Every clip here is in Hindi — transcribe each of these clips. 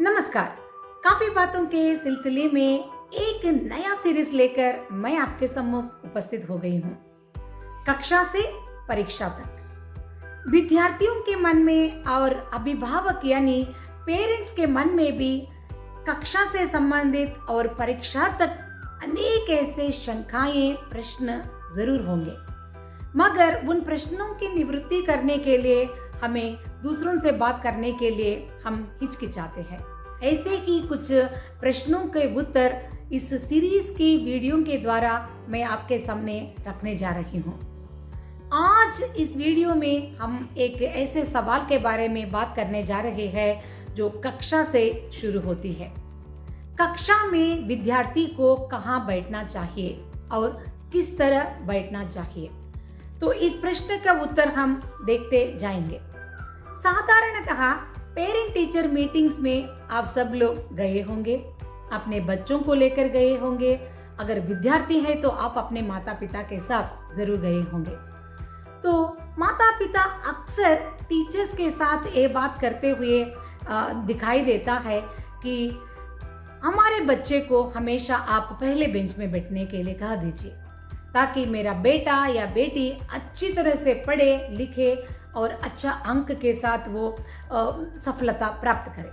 नमस्कार। काफी बातों के सिलसिले में एक नया सीरीज लेकर मैं आपके सम्मुख उपस्थित हो गई हूँ। कक्षा से परीक्षा तक विद्यार्थियों के मन में और अभिभावक यानी पेरेंट्स के मन में भी कक्षा से संबंधित और परीक्षा तक अनेक ऐसे शंकाएं प्रश्न जरूर होंगे, मगर उन प्रश्नों की निवृत्ति करने के लिए हमें दूसरों से बात करने के लिए हम हिचकिचाते हैं। ऐसे ही कुछ प्रश्नों के उत्तर इस सीरीज की वीडियो के द्वारा मैं आपके सामने रखने जा रही हूँ। आज इस वीडियो में हम एक ऐसे सवाल के बारे में बात करने जा रहे हैं जो कक्षा से शुरू होती है। कक्षा में विद्यार्थी को कहाँ बैठना चाहिए और किस तरह बैठना चाहिए, तो इस प्रश्न का उत्तर हम देखते जाएंगे। साधारणतः पेरेंट टीचर मीटिंग्स में आप सब लोग गए होंगे, अपने बच्चों को लेकर गए होंगे। अगर विद्यार्थी हैं तो आप अपने माता पिता के साथ जरूर गए होंगे। तो माता पिता अक्सर टीचर्स के साथ ये बात करते हुए दिखाई देता है कि हमारे बच्चे को हमेशा आप पहले बेंच में बैठने के लिए कह दीजिए, ताकि मेरा बेटा या बेटी अच्छी तरह से पढ़े लिखे और अच्छा अंक के साथ वो सफलता प्राप्त करे।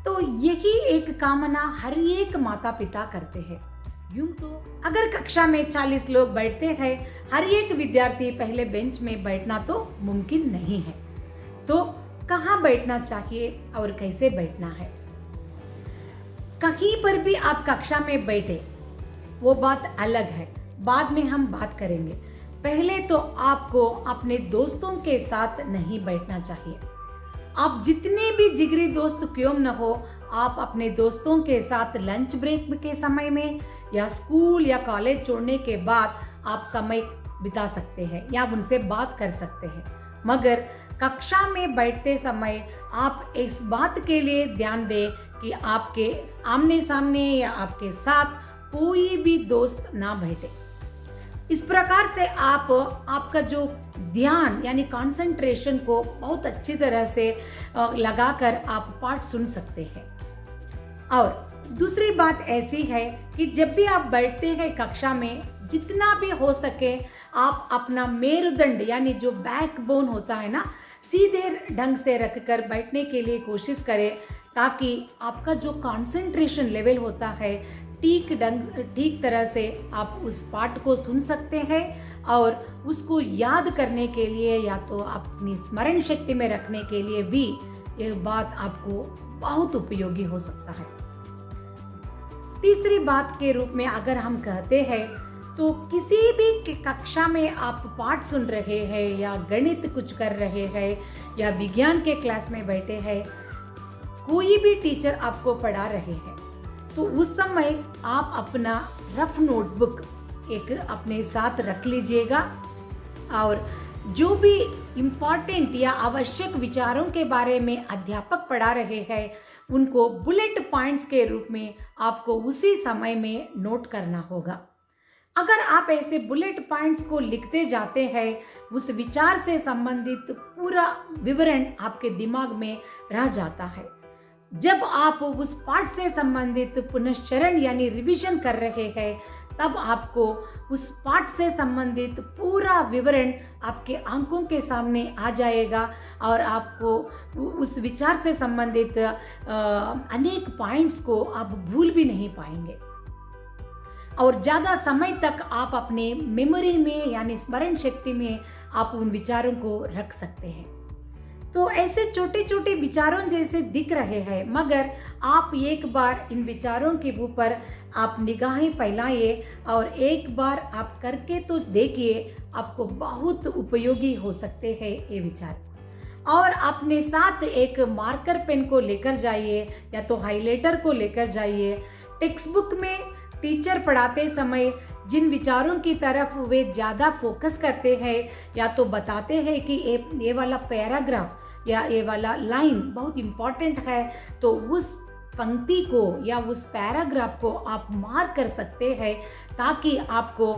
तो यही एक कामना हर एक माता पिता करते हैं। यूं तो अगर कक्षा में 40 लोग बैठते हैं, हर एक विद्यार्थी पहले बेंच में बैठना तो मुमकिन नहीं है। तो कहाँ बैठना चाहिए और कैसे बैठना है? कहीं पर भी आप कक्षा में बैठे वो बात अलग है, बाद में हम बात करेंगे। पहले तो आपको अपने दोस्तों के साथ नहीं बैठना चाहिए। आप जितने भी जिगरी दोस्त क्यों न हो, आप अपने दोस्तों के साथ लंच ब्रेक के समय में या स्कूल या कॉलेज छोड़ने के बाद आप समय बिता सकते हैं या उनसे बात कर सकते हैं। मगर कक्षा में बैठते समय आप इस बात के लिए ध्यान दें कि आपके आमने सामने या आपके साथ कोई भी दोस्त ना बैठे। इस प्रकार से आप आपका जो ध्यान यानी कंसंट्रेशन को बहुत अच्छी तरह से लगाकर आप पाठ सुन सकते हैं। और दूसरी बात ऐसी है कि जब भी आप बैठते हैं कक्षा में, जितना भी हो सके आप अपना मेरुदंड यानी जो बैकबोन होता है ना, सीधे ढंग से रखकर बैठने के लिए कोशिश करें, ताकि आपका जो कंसंट्रेशन लेवल होता है ठीक तरह से आप उस पाठ को सुन सकते हैं और उसको याद करने के लिए या तो अपनी स्मरण शक्ति में रखने के लिए भी यह बात आपको बहुत उपयोगी हो सकता है। तीसरी बात के रूप में अगर हम कहते हैं तो किसी भी कक्षा में आप पाठ सुन रहे हैं या गणित कुछ कर रहे हैं या विज्ञान के क्लास में बैठे हैं, कोई भी टीचर आपको पढ़ा रहे हैं, तो उस समय आप अपना रफ नोटबुक एक अपने साथ रख लीजिएगा और जो भी इम्पॉर्टेंट या आवश्यक विचारों के बारे में अध्यापक पढ़ा रहे हैं उनको बुलेट पॉइंट्स के रूप में आपको उसी समय में नोट करना होगा। अगर आप ऐसे बुलेट पॉइंट्स को लिखते जाते हैं, उस विचार से संबंधित पूरा विवरण आपके दिमाग में रह जाता है। जब आप उस पाठ से संबंधित पुनश्चरण यानी रिवीजन कर रहे हैं, तब आपको उस पाठ से संबंधित पूरा विवरण आपके आंखों के सामने आ जाएगा और आपको उस विचार से संबंधित अनेक पॉइंट्स को आप भूल भी नहीं पाएंगे और ज़्यादा समय तक आप अपने मेमोरी में यानी स्मरण शक्ति में आप उन विचारों को रख सकते हैं। तो ऐसे छोटे छोटे विचारों जैसे दिख रहे हैं, मगर आप एक बार इन विचारों के ऊपर आप निगाहें फैलाइए और एक बार आप करके तो देखिए, आपको बहुत उपयोगी हो सकते हैं ये विचार। और अपने साथ एक मार्कर पेन को लेकर जाइए या तो हाइलाइटर को लेकर जाइए। टेक्स्ट बुक में टीचर पढ़ाते समय जिन विचारों की तरफ वे ज़्यादा फोकस करते हैं या तो बताते हैं कि ये वाला पैराग्राफ या ये वाला लाइन बहुत इम्पॉर्टेंट है, तो उस पंक्ति को या उस पैराग्राफ को आप मार्क कर सकते हैं, ताकि आपको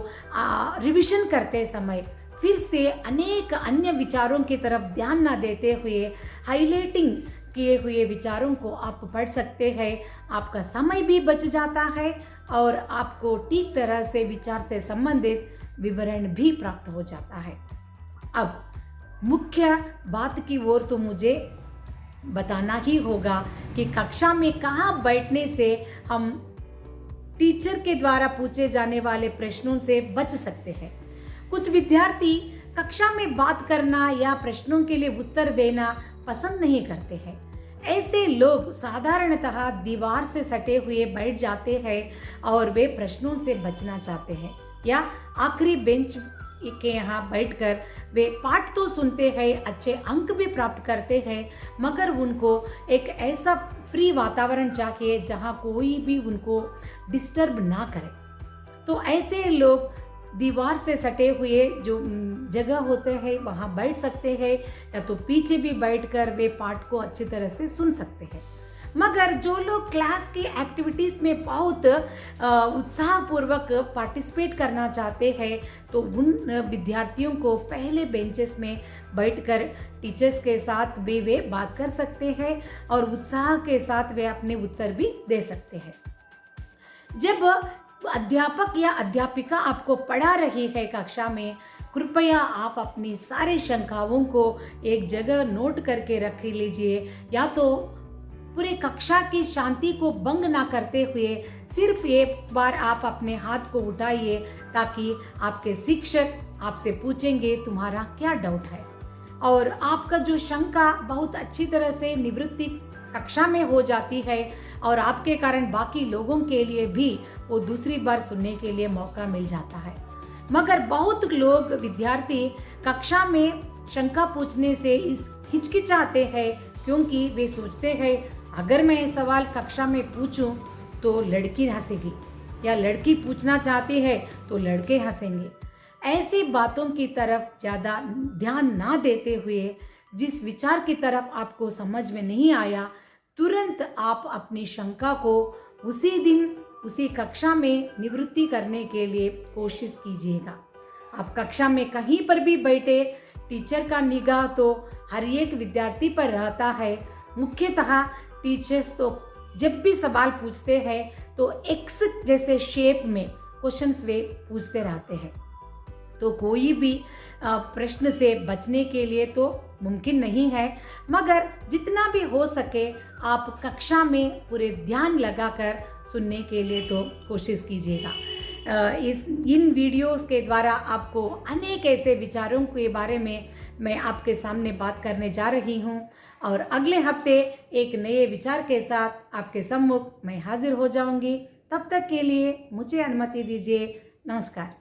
रिवीजन करते समय फिर से अनेक अन्य विचारों की तरफ ध्यान न देते हुए हाइलाइटिंग किए हुए विचारों को आप पढ़ सकते हैं। आपका समय भी बच जाता है और आपको ठीक तरह से विचार से संबंधित विवरण भी प्राप्त हो जाता है। अब मुख्य बात की ओर तो मुझे बताना ही होगा कि कक्षा में कहाँ बैठने से हम टीचर के द्वारा पूछे जाने वाले प्रश्नों से बच सकते हैं। कुछ विद्यार्थी कक्षा में बात करना या प्रश्नों के लिए उत्तर देना पसंद नहीं करते हैं। ऐसे लोग साधारणतः दीवार से सटे हुए बैठ जाते हैं और वे प्रश्नों से बचना चाहते हैं, या आखिरी बेंच के यहाँ बैठकर वे पाठ तो सुनते हैं, अच्छे अंक भी प्राप्त करते हैं, मगर उनको एक ऐसा फ्री वातावरण चाहिए जहाँ कोई भी उनको डिस्टर्ब ना करे। तो ऐसे लोग दीवार से सटे हुए जो जगह होते हैं वहाँ बैठ सकते हैं, या तो पीछे भी बैठकर वे पाठ को अच्छी तरह से सुन सकते हैं। मगर जो लोग क्लास की एक्टिविटीज़ में बहुत उत्साहपूर्वक पार्टिसिपेट करना चाहते हैं, तो उन विद्यार्थियों को पहले बेंचेस में बैठकर टीचर्स के साथ भी वे बात कर सकते हैं और उत्साह के साथ वे अपने उत्तर भी दे सकते हैं। जब अध्यापक या अध्यापिका आपको पढ़ा रही है कक्षा में, कृपया आप अपनी सारी शंकाओं को एक जगह नोट करके रख लीजिए, या तो पूरे कक्षा की शांति को भंग ना करते हुए सिर्फ एक बार आप अपने हाथ को उठाइए, ताकि आपके शिक्षक आपसे पूछेंगे तुम्हारा क्या डाउट है, और आपका जो शंका बहुत अच्छी तरह से निवृत्ति कक्षा में हो जाती है और आपके कारण बाकी लोगों के लिए भी वो दूसरी बार सुनने के लिए मौका मिल जाता है। मगर बहुत लोग विद्यार्थी कक्षा में शंका पूछने से हिचकिचाते हैं, क्योंकि वे सोचते हैं अगर मैं ये सवाल कक्षा में पूछूं तो लड़की हंसेगी, या लड़की पूछना चाहती है तो लड़के हंसेंगे। ऐसी बातों की तरफ ज़्यादा ध्यान ना देते हुए, जिस विचार की तरफ आपको समझ में नहीं आया, तुरंत आप अपनी शंका को उसी दिन उसी कक्षा में निवृत्ति करने के लिए कोशिश कीजिएगा। आप कक्षा में कहीं पर भी बैठे, टीचर का निगाह तो हर एक विद्यार्थी पर रहता है। मुख्यतः टीचर्स तो जब भी सवाल पूछते हैं तो एक्स जैसे शेप में क्वेश्चंस वे पूछते रहते हैं, तो कोई भी प्रश्न से बचने के लिए तो मुमकिन नहीं है। मगर जितना भी हो सके आप कक्षा में पूरे ध्यान लगाकर सुनने के लिए तो कोशिश कीजिएगा। इन वीडियोस के द्वारा आपको अनेक ऐसे विचारों के बारे में मैं आपके सामने बात करने जा रही हूँ, और अगले हफ्ते एक नए विचार के साथ आपके सम्मुख मैं हाजिर हो जाऊंगी। तब तक के लिए मुझे अनुमति दीजिए। नमस्कार।